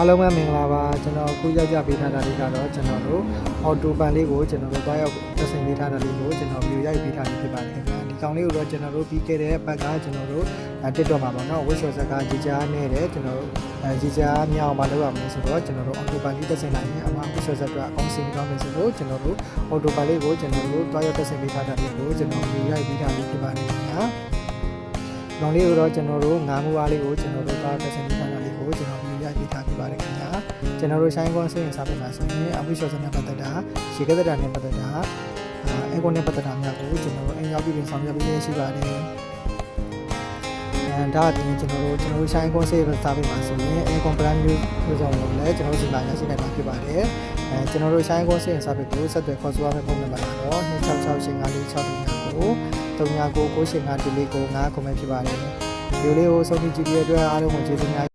အားလုံးပဲမင်္ဂလာပါကျွန်တော်ခုရောက်ကြပေးထားတာလေးကတော့ကျွန်တော်တို့အော်တိုပန်လေးကိုကျွန်တော်တို့တွားရောက်သက်ဆိုင်ပေးထားတာလေးကိုကျွန်တော်ဗီဒီယိုရိုက်ပေးထားပြီးဖြစ်ပါတယ်ခင်ဗျာဒီကောင်လေးကိုတော့ကျွန်တော်တို့ပြီးခဲ့တဲ့ဘက်ကကျွန်တော်တို့တစ်တော့မှာပေါ့နော်ဝှက်ရှော့ဇက်ကကြီးကြားနဲ့တယ်ကျွန်တော်တို့ကြီးကြားမြောက်မှာလုပ်ရမယ်ဆိုတော့ကျွန်တော်တို့အော်တိုပန်လေးသက်ဆိုင်နိုင်ရင်အမှဝှက်ရှော့ဇက်ကအကောင့်စီကောင်းမယ်ဆိုတော့ကျွန်တော်တို့အော်တိုပန်လေးကိုကျွန်တော်တို့တွားရောက်သက်ဆိုင်ပေးထားတာလေးကိုကျွန်တော်ဗီဒီယိုရိုက်ပေးထားပြီးဖြစ်ပါတယ်ခင်ဗျာဒီကောင်လေးကိုတော့ကျွန်တော်တို့ငါးမှုအားလေးကိုကျွန်တော်တို့တွားသက်ဆိုင်ပေးထားတာလေးကိုကျွန်တော်ရိုက်ပေးထားပြပါတယ်ခင်ဗျာကျွန်တော်တို့ဆိုင်ကွန်စိတ်ရင်စားပေးမှာဆိုရင်အဝိရှော့စနဲ့ပတ်သက်တာရေကသက်တာနဲ့ပတ်သက်တာအဲကွန်နဲ့ပတ်သက်တာများကိုကျွန်တော်တို့အင်ရောက်ပြီးဆောင်ရွက်ပေးရရှိပါတယ်ဒါအပြင်ကျွန်တော်တို့ဆိုင်ကွန်စိတ်ရင်စားပေးမှာဆိုရင်အဲကွန်ပရန်မျိုးမျိုးစုံကိုလည်းကျွန်တော်တို့စီမံရရှိနိုင်မှာဖြစ်ပါတယ်ကျွန်တော်တို့ဆိုင်ကွန်စိတ်ရင်စားပေးကိုဆက်သွယ်ခေါ်ဆိုရမယ့်ပုံစံပါတော့266ရှင်546ကို399985 9 comment ဖြစ်ပါတယ်ဒီလိုလေးကိုဆုံးဖြတ်ကြည့်ပြီးတဲ့အတွက်အားလုံးကိုကျေးဇူးများ